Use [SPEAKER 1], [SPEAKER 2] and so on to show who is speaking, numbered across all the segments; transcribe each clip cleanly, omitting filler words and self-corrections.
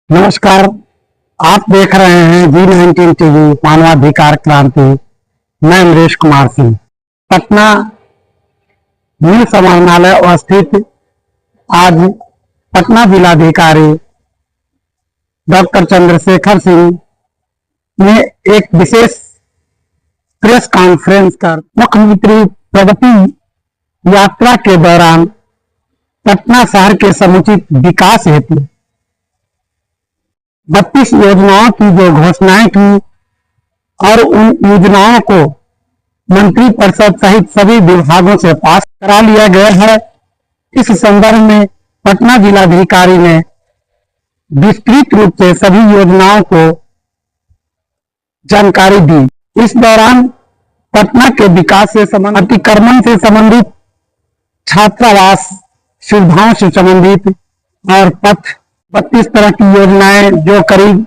[SPEAKER 1] नमस्कार। आप देख रहे हैं G19 टीवी मानवाधिकार क्रांति। मैं अमरीश कुमार सिंह। पटना मूल समाहरणालय स्थित आज पटना जिलाधिकारी डॉक्टर चंद्रशेखर सिंह ने एक विशेष प्रेस कॉन्फ्रेंस कर मुख्यमंत्री प्रगति यात्रा के दौरान पटना शहर के समुचित विकास हेतु 32 योजनाओं की जो घोषणाएं की और उन योजनाओं को मंत्रिपरिषद सहित सभी विभागों से पास करा लिया गया है। इस संदर्भ में पटना जिलाधिकारी ने विस्तृत रूप से सभी योजनाओं को जानकारी दी। इस दौरान पटना के विकास से संबंधित, अतिक्रमण से संबंधित, छात्रावास सुविधाओं से संबंधित और पथ 32 तरह की योजनाएं, जो करीब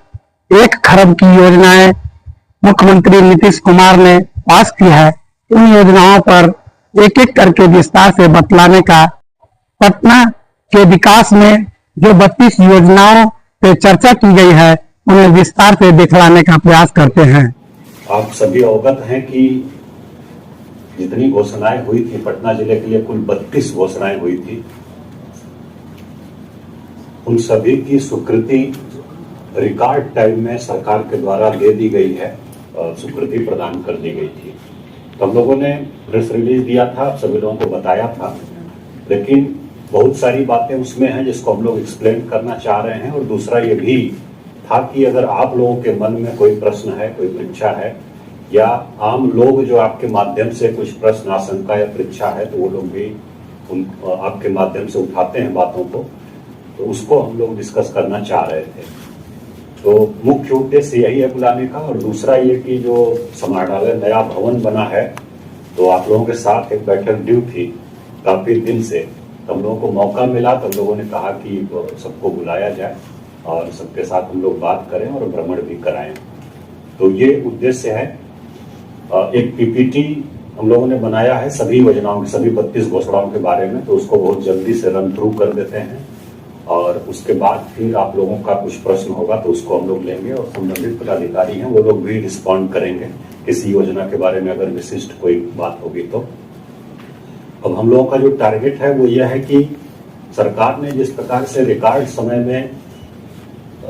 [SPEAKER 1] 1 खरब की योजनाएं मुख्यमंत्री नीतीश कुमार ने पास की है, उन योजनाओं पर एक एक करके विस्तार से बतलाने का, पटना के विकास में जो 32 योजनाओं पे चर्चा की गई है उन्हें विस्तार से दिखलाने का प्रयास करते हैं।
[SPEAKER 2] आप सभी अवगत हैं कि जितनी घोषणाएं हुई थी पटना जिले के लिए, कुल 32 घोषणाएं हुई थी, उन सभी की स्वीकृति रिकॉर्ड टाइम में सरकार के द्वारा दे दी गई है और स्वीकृति प्रदान कर दी गई थी। तो हम लोगों ने प्रेस रिलीज दिया था, सभी लोगों को बताया था, लेकिन बहुत सारी बातें उसमें हैं जिसको हम लोग एक्सप्लेन करना चाह रहे हैं। और दूसरा ये भी था कि अगर आप लोगों के मन में कोई प्रश्न है, कोई परीक्षा है, या आम लोग जो आपके माध्यम से कुछ प्रश्न, आशंका या परीक्षा है, तो वो लोग भी आपके माध्यम से उठाते हैं बातों को, तो उसको हम लोग डिस्कस करना चाह रहे थे। तो मुख्य उद्देश्य यही है बुलाने का। और दूसरा ये कि जो समाहरणालय नया भवन बना है, तो आप लोगों के साथ एक बैठक ड्यू थी काफी दिन से, तो हम लोगों को मौका मिला, तो हम लोगों ने कहा कि सबको बुलाया जाए और सबके साथ हम लोग बात करें और भ्रमण भी कराएं। तो ये उद्देश्य है। एक पीपीटी हम लोगों ने बनाया है सभी योजनाओं, सभी 32 घोषणाओं के बारे में, तो उसको बहुत जल्दी से रन थ्रू कर देते हैं और उसके बाद फिर आप लोगों का कुछ प्रश्न होगा तो उसको हम लोग लेंगे और संबंधित पदाधिकारी हैं वो लोग भी रिस्पॉन्ड करेंगे किसी योजना के बारे में अगर विशिष्ट कोई बात होगी तो। अब हम लोगों का जो टारगेट है वो यह है कि सरकार ने जिस प्रकार से रिकॉर्ड समय में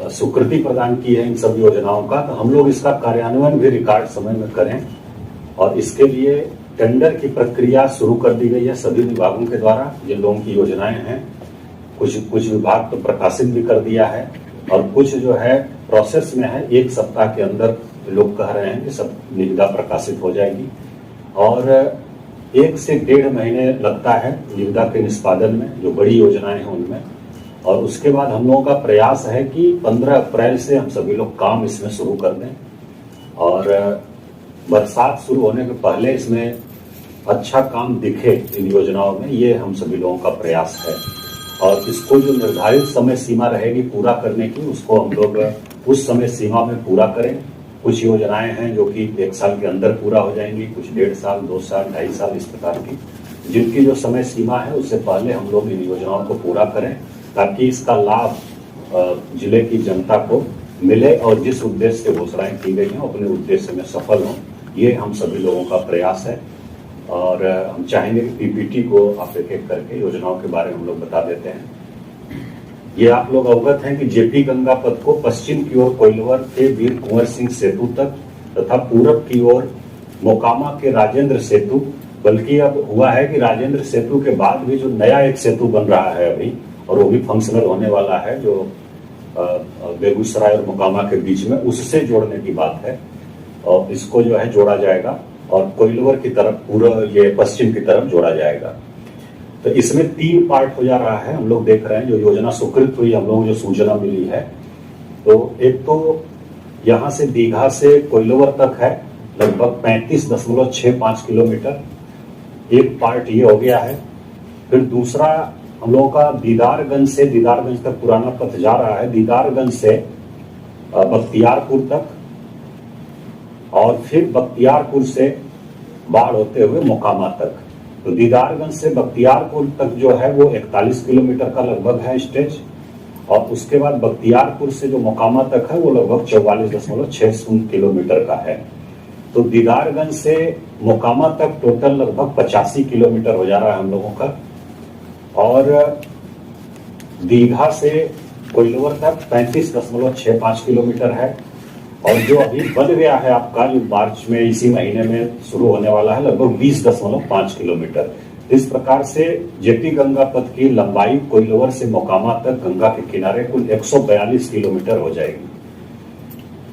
[SPEAKER 2] स्वीकृति प्रदान की है इन सब योजनाओं का, तो हम लोग इसका कार्यान्वयन भी रिकॉर्ड समय में करें। और इसके लिए टेंडर की प्रक्रिया शुरू कर दी गई है सभी विभागों के द्वारा। जिन लोगों की योजनाएं हैं, कुछ विभाग तो प्रकाशित भी कर दिया है और कुछ जो है प्रोसेस में है। 1 सप्ताह के अंदर लोग कह रहे हैं कि सब निविदा प्रकाशित हो जाएगी और 1 से 1.5 महीने लगता है निविदा के निष्पादन में, जो बड़ी योजनाएं हैं उनमें। और उसके बाद हम लोगों का प्रयास है कि 15 अप्रैल से हम सभी लोग काम इसमें शुरू कर दें और बरसात शुरू होने के पहले इसमें अच्छा काम दिखे इन योजनाओं में, ये हम सभी लोगों का प्रयास है। और इसको जो निर्धारित समय सीमा रहेगी पूरा करने की, उसको हम लोग उस समय सीमा में पूरा करें। कुछ योजनाएं हैं जो कि 1 साल के अंदर पूरा हो जाएंगी, कुछ 1.5 साल, 2 साल, 2.5 साल, इस प्रकार की, जिनकी जो समय सीमा है उससे पहले हम लोग इन योजनाओं को पूरा करें ताकि इसका लाभ जिले की जनता को मिले और जिस उद्देश्य से घोषणाएं की गई हैं अपने उद्देश्य में सफल हों। ये हम सभी लोगों का प्रयास है और हम चाहेंगे कि पीपीटी को आप एक एक करके योजनाओं के बारे में हम लोग बता देते हैं। ये आप लोग अवगत हैं कि जेपी गंगा पथ को पश्चिम की ओर कोइलवर के वीर कुंवर सिंह सेतु तक तथा पूरब की ओर मोकामा के राजेंद्र सेतु, बल्कि अब हुआ है कि राजेंद्र सेतु के बाद भी जो नया एक सेतु बन रहा है अभी, और वो भी फंक्शनल होने वाला है, जो बेगूसराय और मोकामा के बीच में, उससे जोड़ने की बात है और इसको जो है जोड़ा जाएगा और कोइलवर की तरफ पूरा ये पश्चिम की तरफ जोड़ा जाएगा। तो इसमें 3 पार्ट हो जा रहा है। हम लोग देख रहे हैं जो योजना स्वीकृत हुई, हम लोगों को जो सूचना मिली है, तो एक तो यहाँ से दीघा से कोइलवर तक है लगभग 35.65 किलोमीटर, एक पार्ट ये हो गया है। फिर दूसरा हम लोगों का दीदारगंज तक पुराना पथ जा रहा है, दीदारगंज से बख्तियारपुर तक और फिर बख्तियारपुर से बाढ़ होते हुए मोकामा तक। तो दीदारगंज से बख्तियारपुर तक जो है वो 41 किलोमीटर का लगभग है स्ट्रेच और उसके बाद बख्तियारपुर से जो मोकामा तक है वो लगभग 44.60 किलोमीटर का है। तो दीदारगंज से मोकामा तक टोटल लगभग 85 किलोमीटर हो जा रहा है हम लोगों का, और दीघा से कोइलवर तक 35.65 किलोमीटर है, और जो अभी बन गया है आपका जो मार्च में इसी महीने में शुरू होने वाला है लगभग 20.5 किलोमीटर। इस प्रकार से जेपी गंगा पथ की लंबाई कोइलवर से मोकामा तक गंगा के किनारे कुल 142 किलोमीटर हो जाएगी।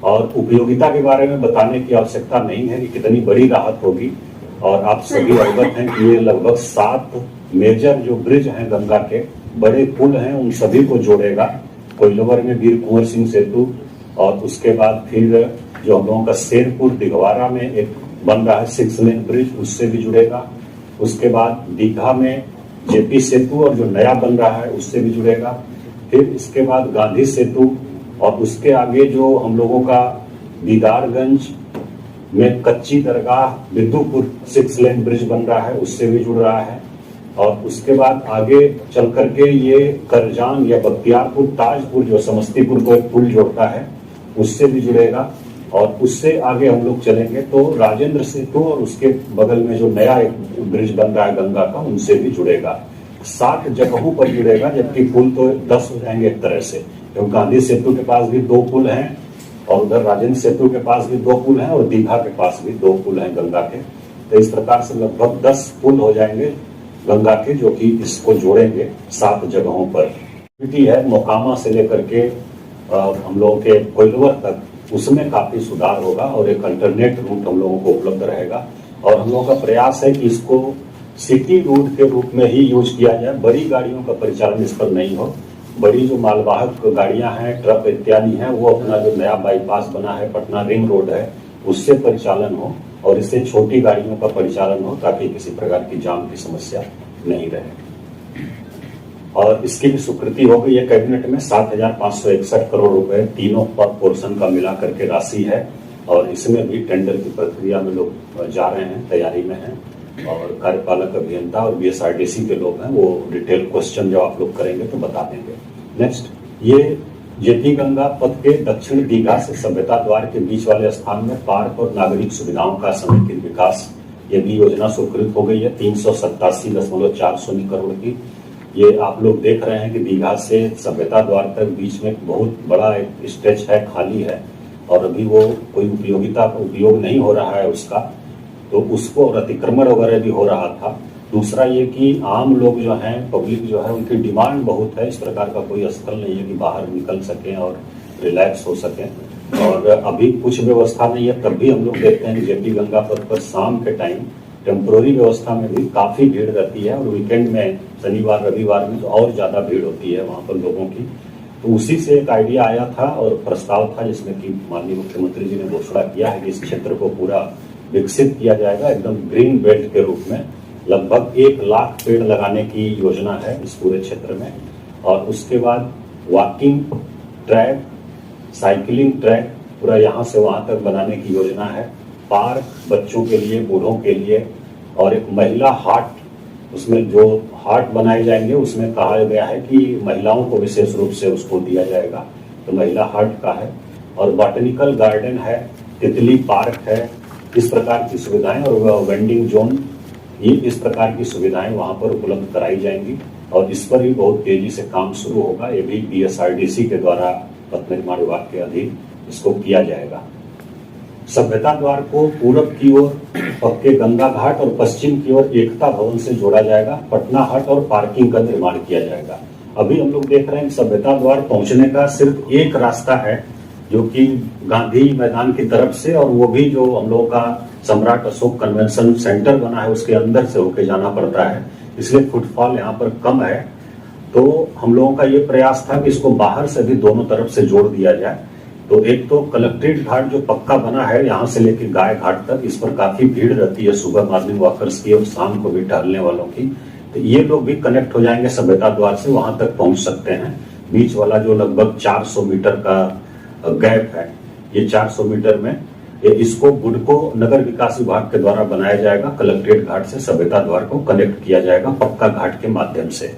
[SPEAKER 2] और उपयोगिता के बारे में बताने की आवश्यकता नहीं है कि कितनी बड़ी राहत होगी, और आप सभी अवगत हैं कि ये लगभग 7 मेजर जो ब्रिज हैं गंगा के बड़े पुल हैं उन सभी को जोड़ेगा। कोइलवर में वीर कुंवर सिंह सेतु, और उसके बाद फिर जो हम लोगों का शेरपुर दिघवारा में एक बन रहा है 6 लेन ब्रिज, उससे भी जुड़ेगा। उसके बाद दीघा में जेपी सेतु और जो नया बन रहा है उससे भी जुड़ेगा। फिर इसके बाद गांधी सेतु, और उसके आगे जो हम लोगों का दीदारगंज में कच्ची दरगाह बिद्दुपुर 6 लेन ब्रिज बन रहा है उससे भी जुड़ रहा है। और उसके बाद आगे चल करके ये करजान या बख्तियारपुर ताजपुर जो समस्तीपुर को एक पुल जोड़ता है उससे भी जुड़ेगा। और उससे आगे हम लोग चलेंगे तो राजेंद्र सेतु और उसके बगल में जो नया एक ब्रिज बन रहा है गंगा का उनसे भी जुड़ेगा। 7 जगहों पर जुड़ेगा, जबकि पुल तो 10 हो जाएंगे एक तरह से, क्योंकि गांधी सेतु के पास भी 2 पुल हैं, और उधर राजेंद्र सेतु के पास भी 2 पुल हैं, और दीघा के पास भी 2 पुल हैं गंगा के। तो इस प्रकार से लगभग 10 पुल हो जाएंगे गंगा के, जो कि इसको जोड़ेंगे 7 जगहों पर। है मोकामा से लेकर के हम लोगों के कोइलवर तक, उसमें काफी सुधार होगा और एक अल्टरनेट रूट हम लोगों को उपलब्ध रहेगा। और हम लोगों का प्रयास है कि इसको सिटी रूट के रूप में ही यूज किया जाए, बड़ी गाड़ियों का परिचालन इस पर नहीं हो। बड़ी जो मालवाहक गाड़ियां हैं, ट्रक इत्यादि हैं, वो अपना जो नया बाईपास बना है पटना रिंग रोड है उससे परिचालन हो, और इससे छोटी गाड़ियों का परिचालन हो, ताकि किसी प्रकार की जाम की समस्या नहीं रहे। और इसकी भी स्वीकृति हो गई है कैबिनेट में। 7,561 करोड़ रुपए तीनों पोर्शन का मिला करके राशि है, और इसमें भी टेंडर की प्रक्रिया में लोग जा रहे हैं, तैयारी में हैं, और कार्यपालक अभियंता और बीएसआरटीसी के लोग हैं, वो डिटेल क्वेश्चन जब आप लोग करेंगे तो बता देंगे। नेक्स्ट, ये जेपी गंगा पथ के दक्षिण दीघा से सभ्यता द्वार के बीच वाले स्थान में पार्क और नागरिक सुविधाओं का समेकित विकास, ये भी योजना स्वीकृत हो गई है 387.40 करोड़ की। ये आप लोग देख रहे हैं कि दीघा से सभ्यता द्वार तक बीच में बहुत बड़ा एक स्ट्रेच है, खाली है, और अभी वो कोई उपयोग नहीं हो रहा है उसका, तो उसको और अतिक्रमण वगैरह भी हो रहा था। दूसरा ये कि आम लोग जो हैं, पब्लिक जो है, उनकी डिमांड बहुत है, इस प्रकार का कोई स्थल नहीं है कि बाहर निकल सकें और रिलैक्स हो सकें। और अभी कुछ व्यवस्था नहीं है, तब भी हम लोग देखते हैं कि जेपी गंगा पथ पर शाम के टाइम टेम्पोररी व्यवस्था में भी काफी भीड़ रहती है, और वीकेंड में शनिवार रविवार में तो और ज्यादा भीड़ होती है वहां पर लोगों की। तो उसी से एक आइडिया आया था और प्रस्ताव था, जिसमें कि माननीय मुख्यमंत्री जी ने घोषणा किया है कि इस क्षेत्र को पूरा विकसित किया जाएगा एकदम ग्रीन बेल्ट के रूप में। लगभग 1 लाख पेड़ लगाने की योजना है इस पूरे क्षेत्र में, और उसके बाद वॉकिंग ट्रैक, साइकिलिंग ट्रैक पूरा यहाँ से वहां तक बनाने की योजना है। पार्क बच्चों के लिए, बूढ़ों के लिए, और एक महिला हाट, उसमें जो हाट बनाए जाएंगे उसमें कहा गया है कि महिलाओं को विशेष रूप से उसको दिया जाएगा, तो महिला हाट का है। और बॉटनिकल गार्डन है, तितली पार्क है, इस प्रकार की सुविधाएं, और वेंडिंग जोन, ये इस प्रकार की सुविधाएं वहां पर उपलब्ध कराई जाएंगी, और इस पर भी बहुत तेजी से काम शुरू होगा। ये भी बीएसआरडीसी के द्वारा पथ निर्माण विभाग के अधीन इसको किया जाएगा। सभ्यता द्वार को पूरब की ओर पक्के गंगा घाट और पश्चिम की ओर एकता भवन से जोड़ा जाएगा। पटना हाट और पार्किंग का निर्माण किया जाएगा। अभी हम लोग देख रहे हैं सभ्यता द्वार पहुंचने का सिर्फ एक रास्ता है, जो कि गांधी मैदान की तरफ से, और वो भी जो हम लोगों का सम्राट अशोक कन्वेंशन सेंटर बना है उसके अंदर से होके जाना पड़ता है, इसलिए फुटफॉल यहाँ पर कम है। तो हम लोगों का ये प्रयास था कि इसको बाहर से भी दोनों तरफ से जोड़ दिया जाए। तो एक तो कलेक्ट्रेट घाट जो पक्का बना है यहाँ से लेकर गाय घाट तक, इस पर काफी भीड़ रहती है सुबह मॉर्निंग वॉकर्स की और शाम को भी टहलने वालों की, तो ये लोग भी कनेक्ट हो जाएंगे सभ्यता द्वार से, वहां तक पहुंच सकते हैं। बीच वाला जो लगभग 400 मीटर का गैप है, ये 400 मीटर में इसको बुडको नगर विकास विभाग के द्वारा बनाया जाएगा। कलेक्ट्रेट घाट से सभ्यता द्वार को कनेक्ट किया जाएगा पक्का घाट के माध्यम से।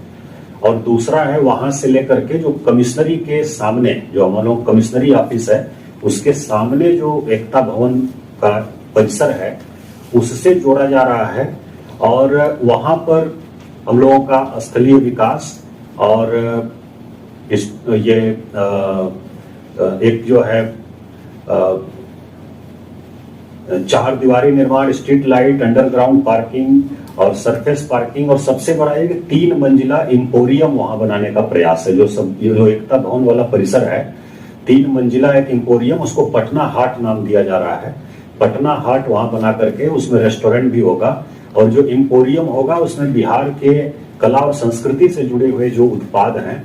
[SPEAKER 2] और दूसरा है वहां से लेकर के जो कमिश्नरी के सामने, जो हमारा कमिश्नरी ऑफिस है उसके सामने जो एकता भवन का परिसर है उससे जोड़ा जा रहा है। और वहां पर हम लोगों का स्थलीय विकास और ये एक जो है चार दीवारी निर्माण, स्ट्रीट लाइट, अंडरग्राउंड पार्किंग और सरफेस पार्किंग, और सबसे बड़ा है कि 3 मंजिला इंपोरियम वहां बनाने का प्रयास है। जो एकता भवन वाला परिसर है 3 मंजिला एक इंपोरियम, उसको पटना हाट नाम दिया जा रहा है। पटना हाट वहां बना करके उसमें रेस्टोरेंट भी होगा और जो इंपोरियम होगा उसमें बिहार के कला और संस्कृति से जुड़े हुए जो उत्पाद हैं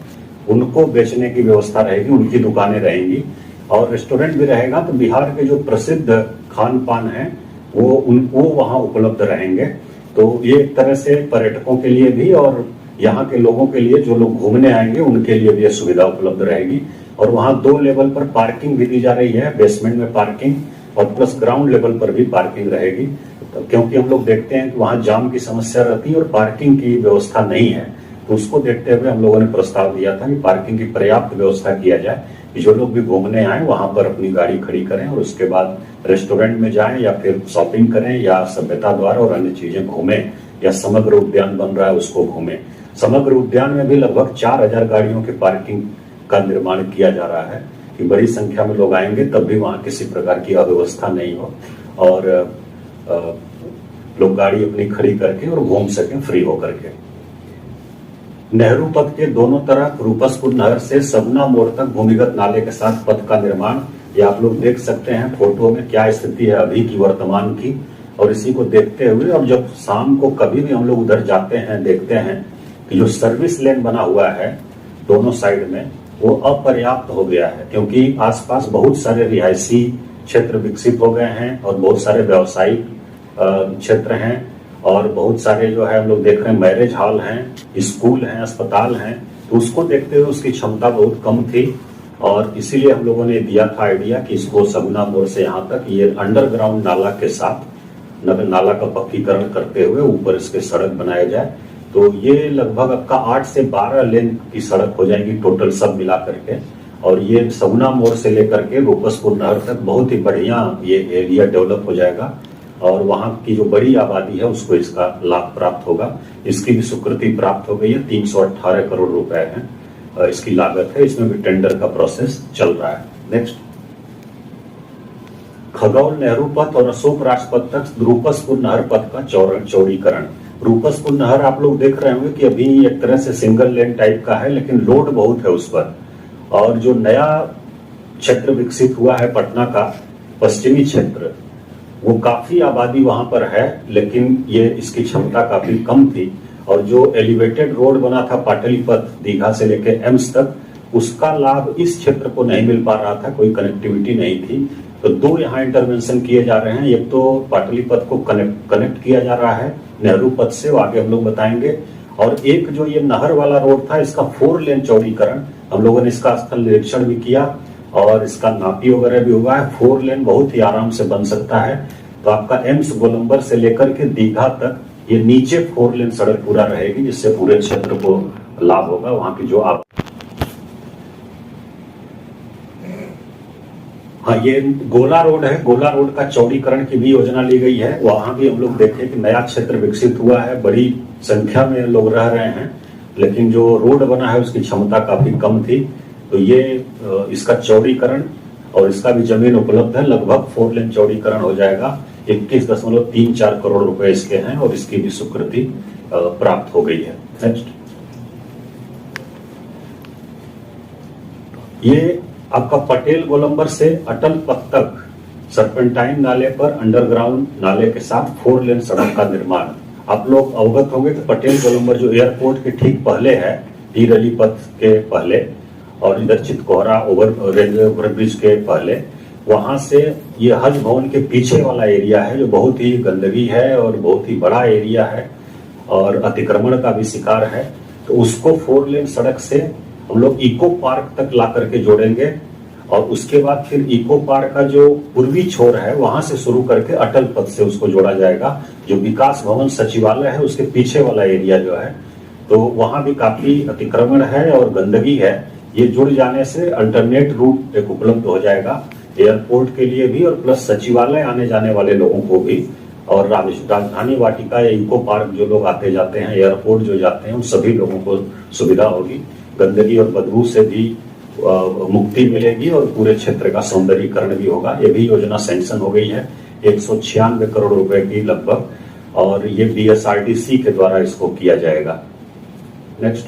[SPEAKER 2] उनको बेचने की व्यवस्था रहेगी, उनकी दुकानें रहेंगी और रेस्टोरेंट भी रहेगा। तो बिहार के जो प्रसिद्ध खान पान है वो वहां उपलब्ध रहेंगे। तो ये एक तरह से पर्यटकों के लिए भी और यहाँ के लोगों के लिए, जो लोग घूमने आएंगे उनके लिए भी ये सुविधा उपलब्ध रहेगी। और वहाँ 2 लेवल पर पार्किंग भी दी जा रही है, बेसमेंट में पार्किंग और प्लस ग्राउंड लेवल पर भी पार्किंग रहेगी। तो क्योंकि हम लोग देखते हैं कि वहाँ जाम की समस्या रहती है और पार्किंग की व्यवस्था नहीं है, तो उसको देखते हुए हम लोगों ने प्रस्ताव दिया था कि पार्किंग की पर्याप्त व्यवस्था किया जाए कि जो लोग भी घूमने आए वहां पर अपनी गाड़ी खड़ी करें और उसके बाद रेस्टोरेंट में जाएं या फिर शॉपिंग करें या सभ्यता द्वार और अन्य चीजें घूमें या समग्र उद्यान बन रहा है उसको घूमें। समग्र उद्यान में भी लगभग 4000 गाड़ियों की पार्किंग का निर्माण किया जा रहा है कि बड़ी संख्या में लोग आएंगे तब भी वहां किसी प्रकार की अव्यवस्था नहीं हो और लोग गाड़ी अपनी खड़ी करके और घूम सकें फ्री होकर के। नेहरू पथ के दोनों तरफ रूपसपुर नहर से सबना मोड़ तक भूमिगत नाले के साथ पथ का निर्माण, ये आप लोग देख सकते हैं फोटो में क्या स्थिति है अभी की, वर्तमान की। और इसी को देखते हुए और जब शाम को कभी भी हम लोग उधर जाते हैं देखते हैं कि जो सर्विस लेन बना हुआ है दोनों साइड में वो अपर्याप्त हो गया है, क्योंकि आसपास बहुत सारे रिहायशी क्षेत्र विकसित हो गए हैं और बहुत सारे व्यावसायिक क्षेत्र हैं और बहुत सारे जो है हम लोग देख रहे हैं मैरिज हॉल हैं, स्कूल हैं, अस्पताल हैं। तो उसको देखते हुए उसकी क्षमता बहुत कम थी और इसीलिए हम लोगों ने दिया था आइडिया कि इसको सगुना मोड़ से यहाँ तक ये अंडरग्राउंड नाला के साथ नाला का पक्कीकरण करते हुए ऊपर इसके सड़क बनाया जाए। तो ये लगभग आपका 8 से 12 लेन की सड़क हो जाएगी टोटल सब मिला करके। और ये सगुना मोड़ से लेकर के रूपसपुर नहर तक बहुत ही बढ़िया ये एरिया डेवलप हो जाएगा और वहां की जो बड़ी आबादी है उसको इसका लाभ प्राप्त होगा। इसकी भी स्वीकृति प्राप्त हो गई है, 318 करोड़ रुपए है इसकी लागत है। इसमें भी टेंडर का प्रोसेस चल रहा है। नेक्स्ट, खगौल नेहरू पथ और अशोक राजपथ तक रूपसपुर नहर पथ का चौड़ीकरण। रूपसपुर नहर आप लोग देख रहे होंगे कि अभी एक तरह से सिंगल लेन टाइप का है, लेकिन लोड बहुत है उस पर। और जो नया क्षेत्र विकसित हुआ है पटना का पश्चिमी क्षेत्र, वो काफी आबादी वहां पर है, लेकिन ये इसकी क्षमता काफी कम थी। और जो एलिवेटेड रोड बना था पाटलिपथ दीघा से लेके एम्स तक, उसका लाभ इस क्षेत्र को नहीं मिल पा रहा था, कोई कनेक्टिविटी नहीं थी। तो 2 यहाँ इंटरवेंशन किए जा रहे हैं। एक तो पाटलिपथ को कनेक्ट किया जा रहा है नेहरू पथ से, वो आगे हम लोग बताएंगे। और एक जो ये नहर वाला रोड था इसका 4 लेन चौड़ीकरण, हम लोगों ने इसका स्थल निरीक्षण भी किया और इसका नापी वगैरह भी हुआ है। 4 लेन बहुत ही आराम से बन सकता है। तो आपका एम्स गोलंबर से लेकर के दीघा तक ये नीचे 4 लेन सड़क पूरा रहेगी, जिससे पूरे क्षेत्र को लाभ होगा। वहां की जो आप हाँ, ये गोला रोड है, गोला रोड का चौड़ीकरण की भी योजना ली गई है। वहां भी हम लोग देखें कि नया क्षेत्र विकसित हुआ है, बड़ी संख्या में लोग रह रहे हैं, लेकिन जो रोड बना है उसकी क्षमता काफी कम थी। तो ये इसका चौड़ीकरण और इसका भी जमीन उपलब्ध है, लगभग 4 लेन चौड़ीकरण हो जाएगा। 21.34 करोड़ रुपए इसके हैं और इसकी भी स्वीकृति प्राप्त हो गई है। नेक्स्ट, ये आपका पटेल गोलंबर से अटल पथ तक सर्पेंटाइन नाले पर अंडरग्राउंड नाले के साथ 4 लेन सड़क का निर्माण। आप लोग अवगत होंगे कि पटेल गोलंबर जो एयरपोर्ट के ठीक पहले है, हीर अली पथ के पहले, और इधर चितकोहरा रेलवे ओवरब्रिज के पहले, वहां से ये हज भवन के पीछे वाला एरिया है जो बहुत ही गंदगी है और बहुत ही बड़ा एरिया है और अतिक्रमण का भी शिकार है। तो उसको 4 लेन सड़क से हम लोग इको पार्क तक ला करके जोड़ेंगे और उसके बाद फिर इको पार्क का जो पूर्वी छोर है वहां से शुरू करके अटल पथ से उसको जोड़ा जाएगा। जो विकास भवन सचिवालय है उसके पीछे वाला एरिया जो है तो वहां भी काफी अतिक्रमण है और गंदगी है। ये जुड़ जाने से अल्टरनेट रूट एक उपलब्ध हो जाएगा एयरपोर्ट के लिए भी और प्लस सचिवालय आने जाने वाले लोगों को भी, और राजधानी वाटिका या इको पार्क जो लोग आते जाते हैं, एयरपोर्ट जो जाते हैं, उन सभी लोगों को सुविधा होगी। गंदगी और बदबू से भी मुक्ति मिलेगी और पूरे क्षेत्र का सौंदर्यीकरण भी होगा। ये भी योजना सैंक्शन हो गई है 196 करोड़ रुपए की लगभग, और ये बीएसआरटीसी के द्वारा इसको किया जाएगा। नेक्स्ट,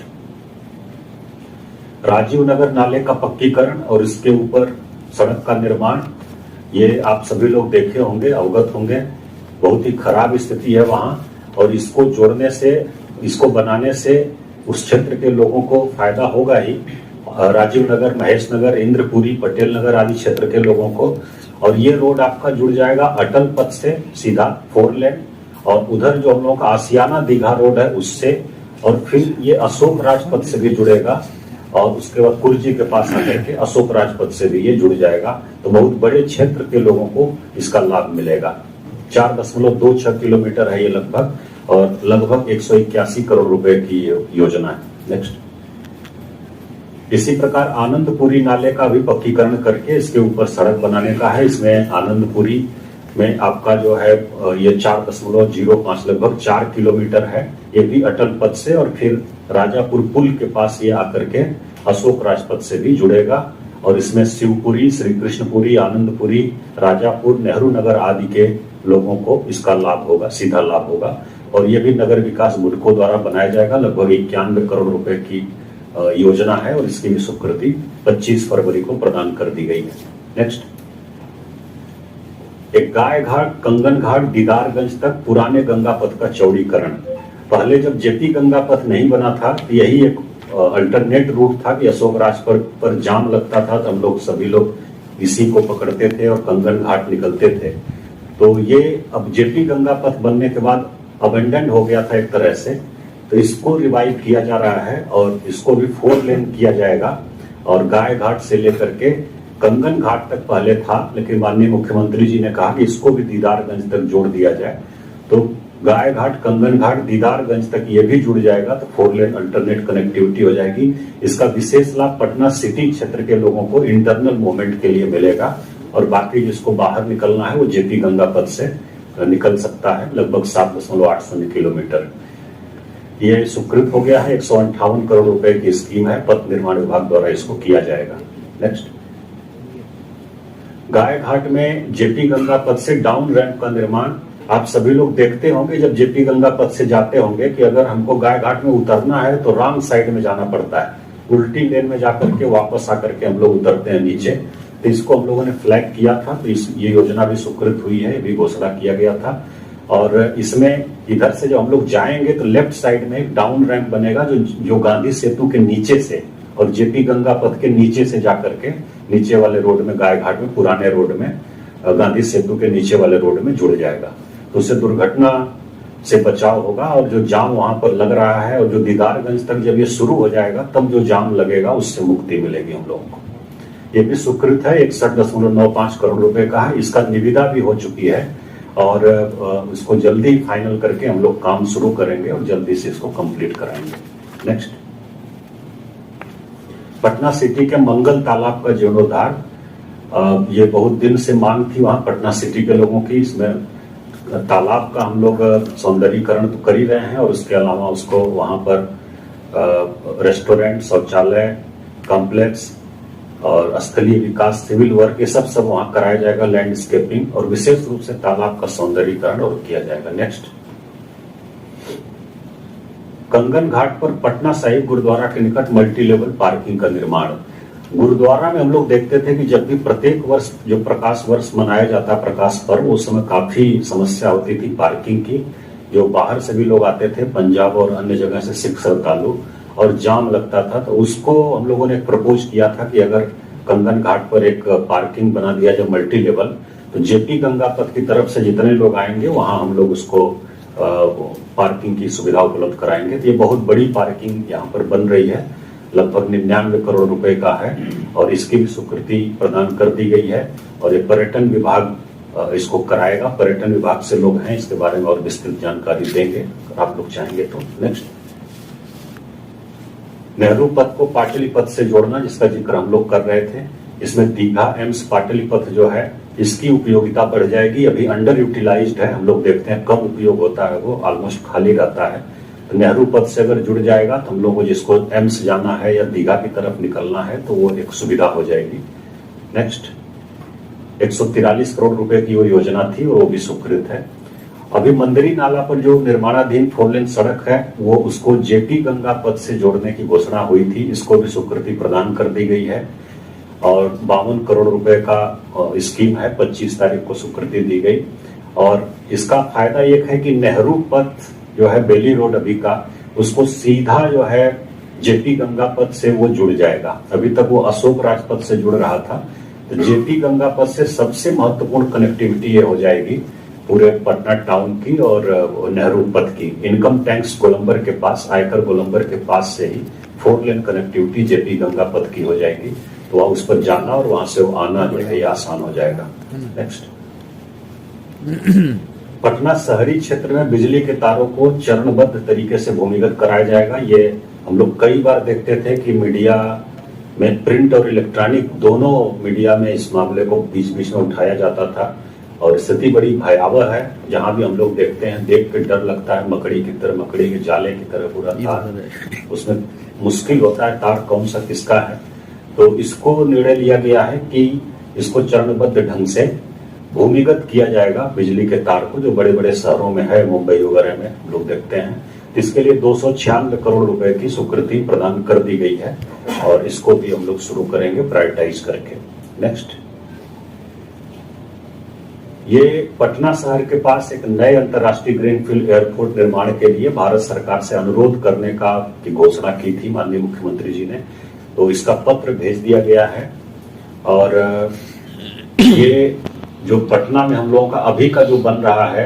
[SPEAKER 2] राजीव नगर नाले का पक्कीकरण और इसके ऊपर सड़क का निर्माण, ये आप सभी लोग देखे होंगे, अवगत होंगे। बहुत ही खराब स्थिति है वहां, और इसको जोड़ने से, इसको बनाने से उस क्षेत्र के लोगों को फायदा होगा ही। राजीव नगर, महेश नगर, इंद्रपुरी, पटेल नगर आदि क्षेत्र के लोगों को। और ये रोड आपका जुड़ जाएगा अटल पथ से सीधा 4 लेन, और उधर जो हम लोगों का आसियाना दीघा रोड है उससे, और फिर ये अशोक राजपथ से भी जुड़ेगा, और उसके बाद कुर्जी के पास आकर के अशोक राजपथ से भी ये जुड़ जाएगा। तो बहुत बड़े क्षेत्र के लोगों को इसका लाभ मिलेगा। 4.26 किलोमीटर है ये लगभग, और लगभग 181 करोड़ रुपए की योजना है। नेक्स्ट, इसी प्रकार आनंदपुरी नाले का भी पक्कीकरण करके इसके ऊपर सड़क बनाने का है। इसमें आनंदपुरी में आपका जो है ये 4.05 लगभग 4 किलोमीटर है। ये भी अटल पथ से और फिर राजापुर पुल के पास ये आकर के अशोक राजपथ से भी जुड़ेगा, और इसमें शिवपुरी, श्री कृष्णपुरी, आनंदपुरी, राजापुर, नेहरू नगर आदि के लोगों को इसका लाभ होगा, सीधा लाभ होगा। और ये भी नगर विकास बुडको द्वारा बनाया जाएगा। लगभग 91 करोड़ रुपए की योजना है, और इसकी भी स्वीकृति 25 फरवरी को प्रदान कर दी गई है। नेक्स्ट, एक गाय घाट, कंगन घाट, दीदारगंज तक पुराने गंगा पथ का चौड़ीकरण। पहले जब जेपी गंगा पथ नहीं बना था, यही एक अल्टरनेट रूट था कि अशोक राजपथ पर जाम लगता था, तो हम लोग सभी लोग इसी को पकड़ते थे और कंगन घाट निकलते थे। तो ये अब जेपी गंगा पथ बनने के बाद अबेंडन हो गया था एक तरह से, तो इसको रिवाइव किया जा रहा है, और इसको भी 4 लेन किया जाएगा। और गाय घाट से लेकर के कंगन घाट तक पहले था, लेकिन माननीय मुख्यमंत्री जी ने कहा कि इसको भी दीदारगंज तक जोड़ दिया जाए। तो गाय घाट, कंगन घाट, दीदारगंज तक ये भी जुड़ जाएगा, तो 4 लेन अल्टरनेट कनेक्टिविटी हो जाएगी। इसका विशेष लाभ पटना सिटी क्षेत्र के लोगों को इंटरनल मूवमेंट के लिए मिलेगा, और बाकी जिसको बाहर निकलना है वो जेपी गंगा पथ से निकल सकता है। लगभग 7.8 किलोमीटर ये स्वीकृत हो गया है। 158 करोड़ रुपए की स्कीम है, पथ निर्माण विभाग द्वारा इसको किया जाएगा। नेक्स्ट, गाय घाट में जेपी गंगा पथ से डाउन रैंप का निर्माण। आप सभी लोग देखते होंगे जब जेपी गंगा पथ से जाते होंगे कि अगर हमको गाय घाट में उतरना है तो रॉन्ग साइड में जाना पड़ता है, उल्टी लेन में जाकर के वापस आकर के हम लोग उतरते हैं नीचे। तो इसको हम लोगों ने फ्लैग किया था, तो ये योजना भी स्वीकृत हुई है, भी घोषणा किया गया था। और इसमें इधर से जब हम लोग जाएंगे तो लेफ्ट साइड में एक डाउन रैंप बनेगा जो गांधी सेतु के नीचे से और जेपी गंगा पथ के नीचे से जाकर के नीचे वाले रोड में, गाय घाट में, पुराने रोड में, गांधी सेतु के नीचे वाले रोड में जुड़ जाएगा। तो उससे दुर्घटना से बचाव होगा, और जो जाम वहां पर लग रहा है, और जो दीदारगंज तक जब ये शुरू हो जाएगा तब जो जाम लगेगा उससे मुक्ति मिलेगी हम लोगों को। ये भी स्वीकृत है, 61.95 करोड़ रुपए का है। इसका निविदा भी हो चुकी है, और इसको जल्दी फाइनल करके हम लोग काम शुरू करेंगे और जल्दी से इसको कंप्लीट कराएंगे। नेक्स्ट, पटना सिटी के मंगल तालाब का जीर्णोद्धार। ये बहुत दिन से मांग थी वहां पटना सिटी के लोगों की। इसमें तालाब का हम लोग सौंदर्यीकरण तो कर ही रहे हैं, और उसके अलावा उसको वहां पर रेस्टोरेंट, शौचालय कॉम्प्लेक्स और स्थलीय विकास, सिविल वर्क, ये सब वहां कराया जाएगा, लैंडस्केपिंग, और विशेष रूप से तालाब का सौंदर्यीकरण और किया जाएगा। नेक्स्ट, कंगन घाट पर पटना साहिब गुरुद्वारा के निकट मल्टी लेवल पार्किंग का निर्माण। गुरुद्वारा में हम लोग देखते थे कि जब भी प्रत्येक वर्ष जो प्रकाश वर्ष मनाया जाता, प्रकाश पर्व, उस समय काफी समस्या होती थी पार्किंग की। जो बाहर से भी लोग आते थे, पंजाब और अन्य जगह से सिख श्रद्धालु, और जाम लगता था। तो उसको हम लोगों ने प्रपोज किया था कि अगर कंगन घाट पर एक पार्किंग बना दिया जाए मल्टी लेवल, तो जेपी गंगा पथ की तरफ से जितने लोग आएंगे वहां हम लोग उसको पार्किंग की सुविधा उपलब्ध कराएंगे। तो ये बहुत बड़ी पार्किंग यहाँ पर बन रही है, लगभग 99 करोड़ रुपए का है, और इसकी भी स्वीकृति प्रदान कर दी गई है। और ये पर्यटन विभाग इसको कराएगा। पर्यटन विभाग से लोग हैं, इसके बारे में और विस्तृत जानकारी देंगे आप लोग चाहेंगे तो। नेक्स्ट, नेहरू पथ को पाटलिपथ से जोड़ना, जिसका जिक्र हम लोग कर रहे थे, इसमें दीघा एम्स पाटलिपथ जो है इसकी उपयोगिता बढ़ जाएगी। अभी अंडर यूटिलाइज्ड है, हम लोग देखते हैं कम उपयोग होता है, वो ऑलमोस्ट खाली रहता है। तो नेहरू पथ से अगर जुड़ जाएगा तो हम लोग को जिसको एम्स जाना है या दीघा की तरफ निकलना है तो वो एक सुविधा हो जाएगी। नेक्स्ट, 143 करोड़ रुपए की वो योजना थी और वो भी स्वीकृत है। अभी मंदिरी नाला पर जो निर्माणाधीन 4 लेन सड़क है वो उसको जेपी गंगा पथ से जोड़ने की घोषणा हुई थी, इसको भी स्वीकृति प्रदान कर दी गई है और 52 करोड़ रुपए का स्कीम है, 25 तारीख को स्वीकृति दी गई। और इसका फायदा एक है कि नेहरू पथ जो है बेली रोड अभी का, उसको सीधा जो है जेपी गंगा पथ से वो जुड़ जाएगा। अभी तक वो अशोक राजपथ से जुड़ रहा था, तो जेपी गंगा पथ से सबसे महत्वपूर्ण कनेक्टिविटी ये हो जाएगी पूरे पटना टाउन की और नेहरू पथ की। इनकम टैक्स गोलंबर के पास, आयकर गोलंबर के पास से ही 4 लेन कनेक्टिविटी जेपी गंगा पथ की हो जाएगी, तो वहां उस पर जाना और वहां से आना जो है आसान हो जाएगा। नेक्स्ट, पटना शहरी क्षेत्र में बिजली के तारों को चरणबद्ध तरीके से भूमिगत कराया जाएगा। ये हम लोग कई बार देखते थे कि मीडिया में, प्रिंट और इलेक्ट्रॉनिक दोनों मीडिया में इस मामले को बीच बीच में उठाया जाता था और स्थिति बड़ी भयावह है। जहां भी हम लोग देखते हैं, देख के डर लगता है, मकड़ी की तरह, मकड़ी के जाले की तरह पूरा तार, उसमें मुश्किल होता है तार कौन सा किसका है। तो इसको निर्णय लिया गया है कि इसको चरणबद्ध ढंग से भूमिगत किया जाएगा बिजली के तार को, जो बड़े बड़े शहरों में है, मुंबई वगैरह में हम लोग देखते हैं। इसके लिए 296 करोड़ रुपए की स्वीकृति प्रदान कर दी गई है और इसको भी हम लोग शुरू करेंगे प्रायोरिटाइज करके। नेक्स्ट, ये पटना शहर के पास एक नए अंतर्राष्ट्रीय ग्रीनफील्ड एयरपोर्ट निर्माण के लिए भारत सरकार से अनुरोध करने की घोषणा की थी माननीय मुख्यमंत्री जी ने, तो इसका पत्र भेज दिया गया है। और ये जो पटना में हम लोगों का अभी का जो बन रहा है,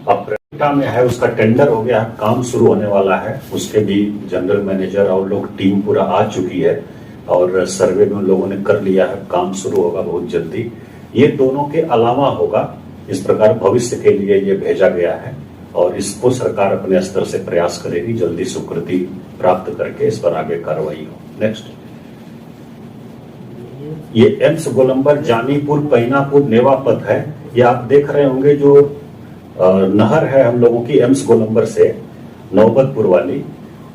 [SPEAKER 2] अप्रैल में है, उसका टेंडर हो गया, काम शुरू होने वाला है, उसके भी जनरल मैनेजर और लोग टीम पूरा आ चुकी है और सर्वे में उन लोगों ने कर लिया है, काम शुरू होगा बहुत जल्दी। ये दोनों के अलावा होगा, इस प्रकार भविष्य के लिए ये भेजा गया है और इसको सरकार अपने स्तर से प्रयास करेगी जल्दी स्वीकृति प्राप्त करके इस पर आगे कार्रवाई हो। नेक्स्ट, ये एम्स गोलंबर जानीपुर पैनापुर नेवा पथ है। ये आप देख रहे होंगे जो नहर है हम लोगों की एम्स गोलंबर से नौबतपुर वाली,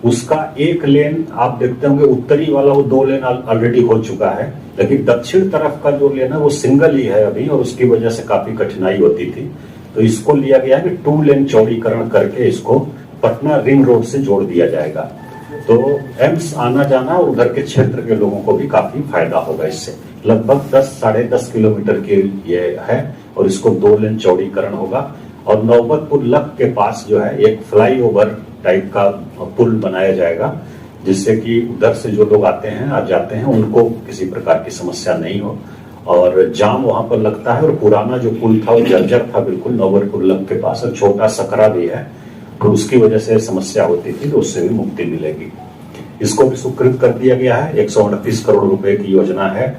[SPEAKER 2] उसका एक लेन आप देखते होंगे, उत्तरी वाला वो 2 लेन ऑलरेडी हो चुका है, लेकिन दक्षिण तरफ का जो लेन है वो सिंगल ही है अभी और उसकी वजह से काफी कठिनाई होती थी। तो इसको लिया गया है कि 2 लेन चौड़ीकरण करके इसको पटना रिंग रोड से जोड़ दिया जाएगा। तो एम्स आना जाना और उधर के क्षेत्र के लोगों को भी काफी फायदा होगा इससे। लगभग 10-10.5 किलोमीटर के ये है और इसको 2 लेन चौड़ीकरण होगा। और नौबतपुर लक के पास जो है एक फ्लाईओवर टाइप का पुल बनाया जाएगा, जिससे कि उधर से जो लोग आते हैं, आ जाते हैं, उनको किसी प्रकार की समस्या नहीं हो। और जाम वहां पर लगता है और पुराना जो पुल था वो जर्जर था बिल्कुल नौबतपुर लक के पास, और छोटा सकरा भी है, तो उसकी वजह से समस्या होती थी, तो उससे भी मुक्ति मिलेगी। इसको भी स्वीकृत कर दिया गया है। 138 करोड़ रुपए की योजना है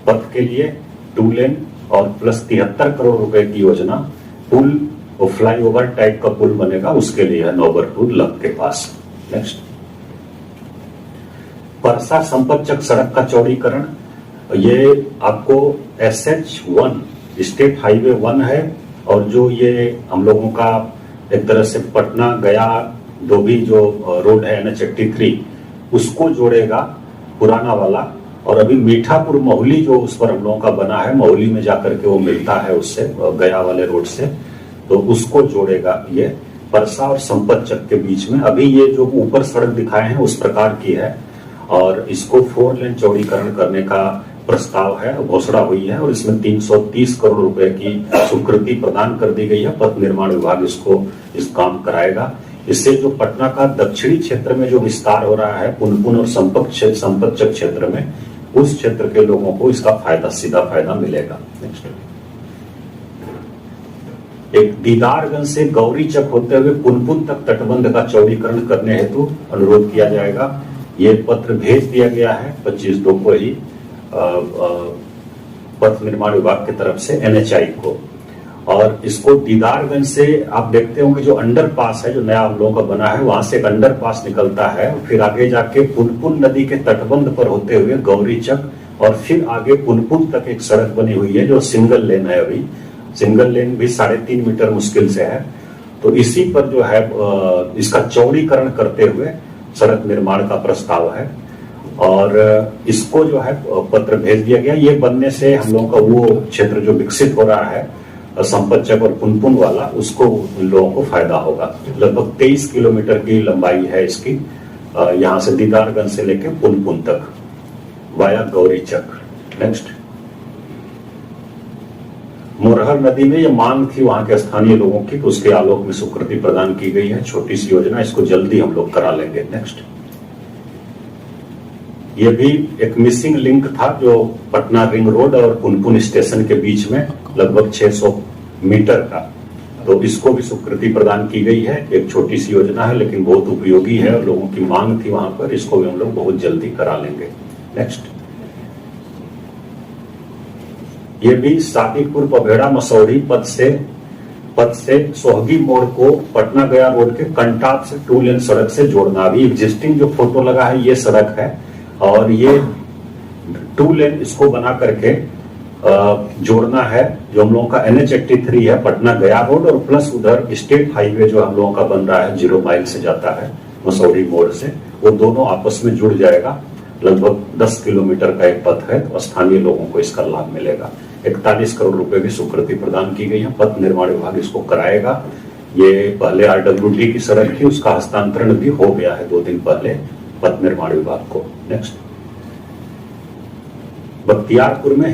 [SPEAKER 2] पथ के लिए, 2 लेन और प्लस 73 करोड़ रुपए की योजना पुल और फ्लाईओवर टाइप का पुल बनेगा, उसके लिए है नौबतपुर लक के पास। नेक्स्ट, परसा संपतचक सड़क का चौड़ीकरण, ये आपको SH1 स्टेट हाईवे 1 है और जो ये हम लोगों का एक तरह से पटना गया धोबी जो रोड है NH83 उसको जोड़ेगा पुराना वाला। और अभी मीठापुर मोहली जो उस पर हम लोगों का बना है, मोहली में जाकर के वो मिलता है उससे गया वाले रोड से, तो उसको जोड़ेगा ये परसा और संपतचक के बीच में। अभी ये जो ऊपर सड़क दिखाए हैं उस प्रकार की है और इसको 4 लेन चौड़ीकरण करने का प्रस्ताव है, घोषणा हुई है और इसमें 330 करोड़ रुपए की स्वीकृति प्रदान कर दी गई है। पथ निर्माण विभाग इसको इस काम कराएगा। इससे जो पटना का दक्षिणी क्षेत्र में जो विस्तार हो रहा है पुनपुन और संपतचक क्षेत्र में, उस क्षेत्र के लोगों को इसका फायदा, सीधा फायदा मिलेगा। नेक्स्ट, एक दीदारगंज से गौरीचक होते हुए पुनपुन तक तटबंध का चौड़ीकरण करने हेतु अनुरोध किया जाएगा। ये पत्र भेज दिया गया है 25/2 को ही पथ निर्माण विभाग की तरफ से NHI को। और इसको दीदारगंज से आप देखते होंगे जो अंडरपास है जो नया हम लोगों का बना है, वहां से एक अंडरपास निकलता है, फिर आगे जाके पुनपुन नदी के तटबंध पर होते हुए गौरीचक और फिर आगे पुनपुन तक एक सड़क बनी हुई है जो सिंगल लेन है। अभी सिंगल लेन भी 3.5 मीटर मुश्किल से है। तो इसी पर जो है इसका चौड़ीकरण करते हुए सड़क निर्माण का प्रस्ताव है और इसको जो है पत्र भेज दिया गया। ये बनने से हम लोगों का वो क्षेत्र जो विकसित हो रहा है संपतचक और पुनपुन वाला, उसको लोगों को फायदा होगा। लगभग 23 किलोमीटर की लंबाई है इसकी, यहाँ से दीदारगंज से लेके पुनपुन तक वाया गौरीचक। नेक्स्ट, मोरहर नदी में ये मांग थी वहां के स्थानीय लोगों की, तो उसके आलोक में स्वीकृति प्रदान की गई है। छोटी सी योजना, इसको जल्दी हम लोग करा लेंगे। नेक्स्ट, ये भी एक मिसिंग लिंक था जो पटना रिंग रोड और पुनपुन स्टेशन के बीच में लगभग 600 मीटर का, तो इसको भी स्वीकृति प्रदान की गई है। एक छोटी सी योजना है लेकिन बहुत उपयोगी है और लोगों की मांग थी वहां पर, इसको भी हम लोग बहुत जल्दी करा लेंगे। नेक्स्ट, ये भी सादीपुर पभेड़ा मसौड़ी पथ से सोहगी मोड़ को पटना गया रोड के कंटाप से 2 लेन सड़क से जोड़ना। अभी एग्जिस्टिंग जो फोटो लगा है ये सड़क है और ये 2 लेन इसको बना करके जोड़ना है। जो हम लोगों का NH83 है पटना गया रोड और प्लस उधर स्टेट हाईवे जो हम लोगों का बन रहा है 0 माइल से जाता है मसौड़ी मोड़ से, वो दोनों आपस में जुड़ जाएगा। लगभग 10 किलोमीटर का एक पथ है, तो स्थानीय लोगों को इसका लाभ मिलेगा। 41 करोड़ रुपए की स्वीकृति प्रदान की गई है। पथ निर्माण विभाग इसको कराएगा। ये पहले RWD की सड़क थी, उसका हस्तांतरण भी हो गया है 2 दिन पहले पथ निर्माण विभाग को। नेक्स्ट, बख्तियारपुर में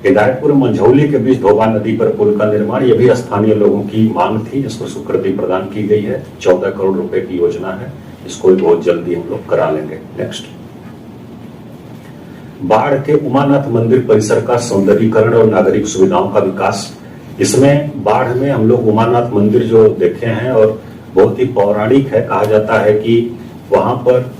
[SPEAKER 2] हिदायतपुर मंझौली के बीच धोबा नदी पर पुल का निर्माण, यह भी स्थानीय लोगों की मांग थी, जिसको स्वीकृति प्रदान की गई है। 14 करोड़ रुपए की योजना है, इसको भी बहुत जल्दी हम लोग करा लेंगे। नेक्स्ट, बाढ़ के उमानाथ मंदिर परिसर का सौंदर्यीकरण और नागरिक सुविधाओं का विकास। इसमें बाढ़ में हम लोग उमानाथ मंदिर जो देखे हैं और बहुत ही पौराणिक है, कहा जाता है कि वहां पर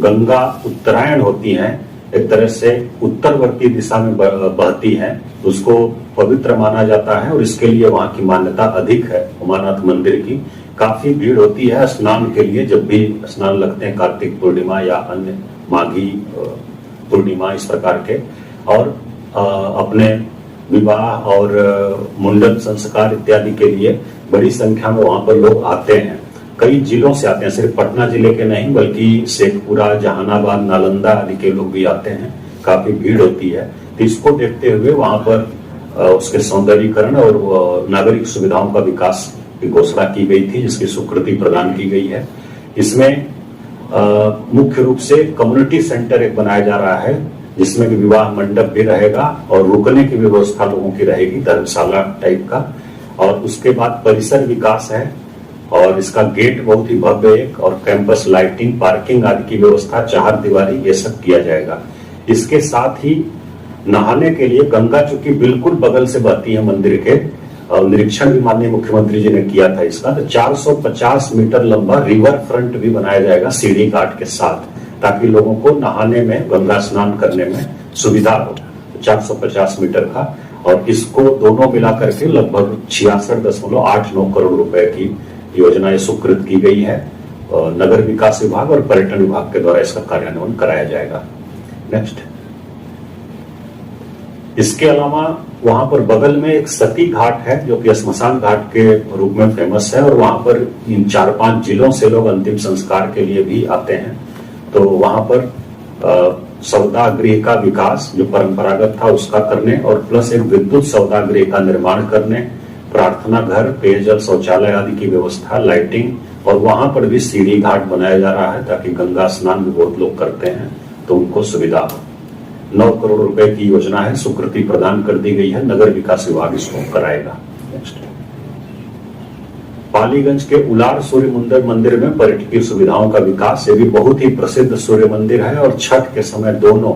[SPEAKER 2] गंगा उत्तरायण होती है, एक तरह से उत्तरवर्ती दिशा में बहती है, उसको पवित्र माना जाता है और इसके लिए वहां की मान्यता अधिक है उमानाथ मंदिर की। काफी भीड़ होती है स्नान के लिए, जब भी स्नान लगते हैं कार्तिक पूर्णिमा या अन्य माघी पूर्णिमा इस प्रकार के, और अपने विवाह और मुंडन संस्कार इत्यादि के लिए बड़ी संख्या में वहां पर लोग आते हैं। कई जिलों से आते हैं, सिर्फ पटना जिले के नहीं बल्कि शेखपुरा, जहानाबाद, नालंदा आदि के लोग भी आते हैं। काफी भीड़ होती है, तो इसको देखते हुए वहां पर उसके सौंदर्यीकरण और नागरिक सुविधाओं का विकास की घोषणा की गई थी, जिसकी स्वीकृति प्रदान की गई है। इसमें मुख्य रूप से कम्युनिटी सेंटर एक बनाया जा रहा है, जिसमें कि विवाह मंडप भी रहेगा और रुकने की व्यवस्था लोगों की रहेगी, धर्मशाला टाइप का। और उसके बाद परिसर विकास है और इसका गेट बहुत ही भव्य एक, और कैंपस लाइटिंग, पार्किंग आदि की व्यवस्था, 4 दीवारी, ये सब किया जाएगा। इसके साथ ही नहाने के लिए गंगा चूंकि बिल्कुल बगल से बहती है मंदिर के, और निरीक्षण भी माननीय मुख्यमंत्री जी ने किया था इसका, तो 450 मीटर लंबा रिवर फ्रंट भी बनाया जाएगा सीढ़ी घाट के साथ, ताकि लोगों को नहाने में, गंगा स्नान करने में सुविधा हो। 450 मीटर का, और इसको दोनों मिलाकर के लगभग 66.89 करोड़ रुपए की योजना स्वीकृत की गई है। नगर विकास विभाग और पर्यटन विभाग के द्वारा इसका कार्यान्वयन कराया जाएगा। नेक्स्ट, इसके अलावा वहां पर बगल में एक सती घाट है जो कि श्मशान घाट के रूप में फेमस है, और वहां पर इन 4-5 जिलों से लोग अंतिम संस्कार के लिए भी आते हैं। तो वहां पर सौदा गृह का विकास जो परंपरागत था उसका करने, और प्लस एक विद्युत सौदा गृह का निर्माण करने, प्रार्थना घर, पेयजल, शौचालय आदि की व्यवस्था, लाइटिंग, और वहां पर भी सीढ़ी घाट बनाया जा रहा है ताकि गंगा स्नान भी बहुत लोग करते हैं तो उनको सुविधा हो। 9 करोड़ रुपए की योजना है, स्वीकृति प्रदान कर दी गई है, नगर विकास विभाग इसको कराएगा। नेक्स्ट, पालीगंज के उलार सूर्य मंदिर में पर्यटकीय सुविधाओं का विकास। ये भी बहुत ही प्रसिद्ध सूर्य मंदिर है और छठ के समय दोनों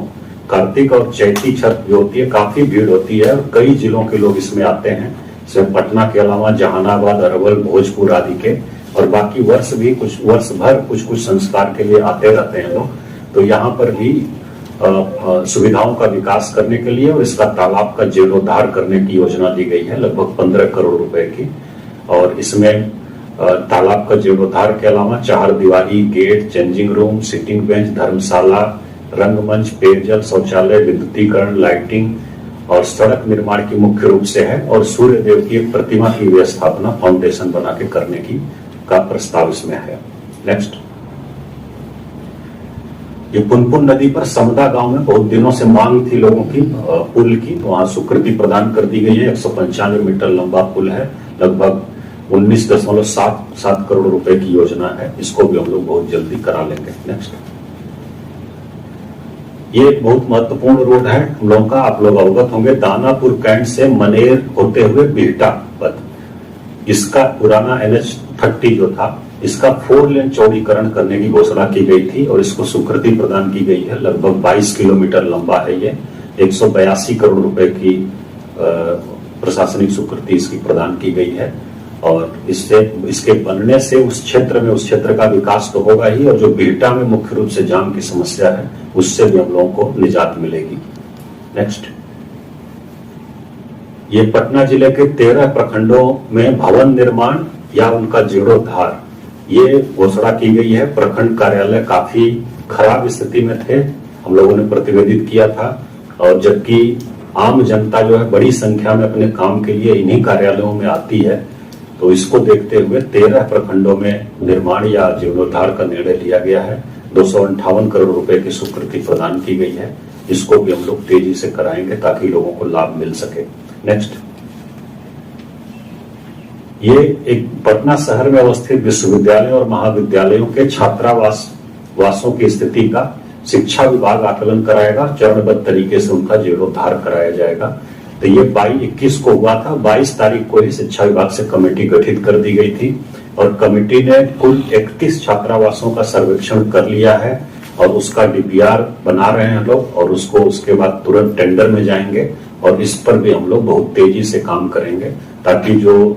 [SPEAKER 2] कार्तिक और चैती छठ जो होती है काफी भीड़ होती है और कई जिलों के लोग इसमें आते हैं। सिर्फ पटना के अलावा जहानाबाद, अरवल, भोजपुर आदि के, और बाकी वर्ष भर कुछ संस्कार के लिए आते रहते हैं लोग। तो यहाँ पर भी सुविधाओं का विकास करने के लिए और इसका तालाब का जीर्णोद्धार करने की योजना दी गई है लगभग 15 करोड़ रुपए की। और इसमें तालाब का जीर्णोद्धार के अलावा 4 दीवारी, gate, changing room, sitting bench, धर्मशाला, रंगमंच, पेयजल, शौचालय, विद्युतीकरण, लाइटिंग और सड़क निर्माण की मुख्य रूप से है। और सूर्य देव की एक प्रतिमा की स्थापना फाउंडेशन बना के करने की का प्रस्ताव इसमें है। नेक्स्ट, ये पुनपुन नदी पर समदा गांव में बहुत दिनों से मांग थी लोगों की पुल की, तो वहां स्वीकृति प्रदान कर दी गई है। 195 मीटर लंबा पुल है, लगभग 19.7 करोड़ रुपए की योजना है। इसको भी हम लोग बहुत जल्दी करा लेंगे। नेक्स्ट, ये एक बहुत महत्वपूर्ण रोड है हम लोगों का, आप लोग अवगत होंगे। दानापुर कैंट से मनेर होते हुए बिहटा पथ, इसका पुराना NH30 जो था, इसका 4 लेन चौड़ीकरण करने की घोषणा की गई थी और इसको स्वीकृति प्रदान की गई है। लगभग 22 किलोमीटर लंबा है ये। 182 करोड़ रुपए की प्रशासनिक स्वीकृति इसकी प्रदान की गई है। और इसके बनने से उस क्षेत्र का विकास तो होगा ही, और जो बिहटा में मुख्य रूप से जाम की समस्या है उससे भी हम लोगों को निजात मिलेगी। नेक्स्ट, ये पटना जिले के 13 प्रखंडों में भवन निर्माण या उनका जीर्णोद्धार, ये घोषणा की गई है। प्रखंड कार्यालय काफी खराब स्थिति में थे, हम लोगों ने प्रतिवेदित किया था, और जबकि आम जनता जो है बड़ी संख्या में अपने काम के लिए इन्हीं कार्यालयों में आती है, तो इसको देखते हुए 13 प्रखंडों में निर्माण या जीर्णोद्धार का निर्णय लिया गया है। 258 करोड़ रुपए की स्वीकृति प्रदान की गई है। इसको भी हम लोग तेजी से कराएंगे ताकि लोगों को लाभ मिल सके। नेक्स्ट, ये एक पटना शहर में अवस्थित विश्वविद्यालयों और महाविद्यालयों के छात्रावासों की स्थिति का शिक्षा विभाग आकलन कराएगा। चरणबद्ध तरीके से उनका जीर्णोद्धार कराया जाएगा। तो ये 22-21 को हुआ था। 22 तारीख को ही शिक्षा विभाग से कमेटी गठित कर दी गई थी और कमेटी ने कुल 31 छात्रावासों का सर्वेक्षण कर लिया है और उसका DPR बना रहे हैं लोग, और उसके बाद तुरंत टेंडर में जाएंगे और इस पर भी हम लोग बहुत तेजी से काम करेंगे ताकि जो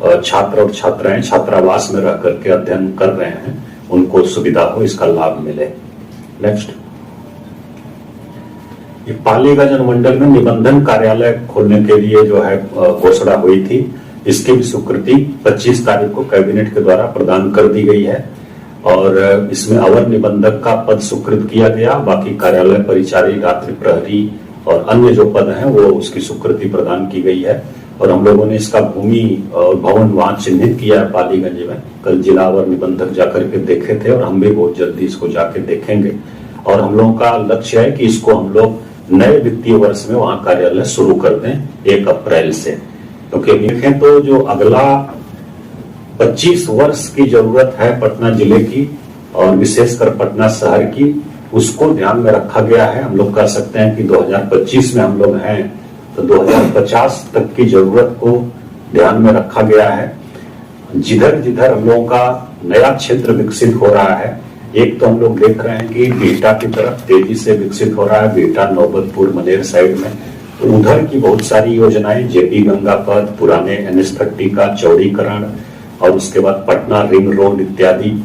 [SPEAKER 2] छात्र और छात्राएं छात्रावास में रह करके अध्ययन कर रहे हैं उनको सुविधा हो, इसका लाभ मिले। नेक्स्ट, ये पालीगंज अनुमंडल में निबंधन कार्यालय खोलने के लिए जो है घोषणा हुई थी, इसकी भी स्वीकृति 25 तारीख को कैबिनेट के द्वारा प्रदान कर दी गई है और इसमें अवर निबंधक का पद स्वीकृत किया गया। बाकी कार्यालय परिचारी, रात्रि प्रहरी और अन्य जो पद हैं वो उसकी स्वीकृति प्रदान की गई है। और हम लोगों ने इसका भूमि और भवन वहां चिन्हित किया है पालीगंज में। कल जिला अवर निबंधक जाकर के देखे थे और हम भी बहुत जल्दी इसको जाके देखेंगे। और हम लोगों का लक्ष्य है कि इसको हम लोग नए वित्तीय वर्ष में वहां कार्यालय शुरू कर दें 1 अप्रैल से, क्योंकि देखें तो जो अगला 25 वर्ष की जरूरत है पटना जिले की और विशेषकर पटना शहर की, उसको ध्यान में रखा गया है। हम लोग कह सकते हैं कि 2025 में हम लोग हैं तो 2050 तक की जरूरत को ध्यान में रखा गया है। जिधर जिधर हम लोगों का नया क्षेत्र विकसित हो रहा है, एक तो हम लोग देख रहे हैं कि बिहटा की तरफ तेजी से विकसित हो रहा है, बिहटा, नौबतपुर, मनेर साइड में, तो उधर की बहुत सारी योजनाएं, जेपी गंगा पथ, पुराने NH30 का चौड़ीकरण और उसके बाद पटना रिंग रोड इत्यादि,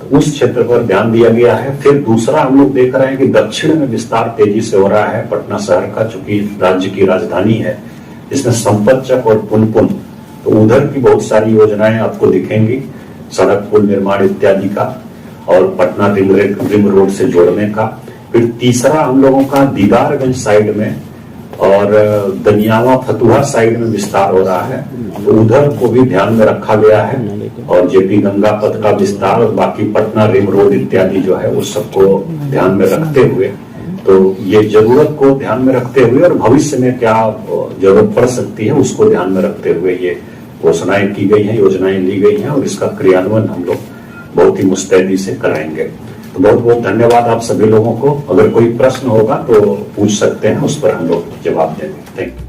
[SPEAKER 2] उस क्षेत्र पर ध्यान दिया गया है। फिर दूसरा हम लोग देख रहे हैं कि दक्षिण में विस्तार तेजी से हो रहा है पटना शहर का, चूंकि राज्य की राजधानी है, इसमें संपतचक और पुनपुन, तो उधर की बहुत सारी योजनाएं आपको दिखेंगी, सड़क पुल निर्माण इत्यादि का और पटना रिंग रोड से जोड़ने का। फिर तीसरा हम लोगों का दीदारगंज साइड में और दनियावा फतुहा साइड में विस्तार हो रहा है, तो उधर को भी ध्यान में रखा गया है। और जेपी गंगा पथ का विस्तार और बाकी पटना रिंग रोड इत्यादि जो है उस सबको ध्यान में रखते हुए, तो ये जरूरत को ध्यान में रखते हुए और भविष्य में क्या जरूरत पड़ सकती है उसको ध्यान में रखते हुए ये घोषणाएं की गई हैं, योजनाएं ली गई हैं और इसका क्रियान्वयन हम लोग बहुत ही मुस्तैदी से कराएंगे। तो बहुत बहुत धन्यवाद आप सभी लोगों को। अगर कोई प्रश्न होगा तो पूछ सकते हैं, उस पर हम लोग जवाब देंगे। Thank you.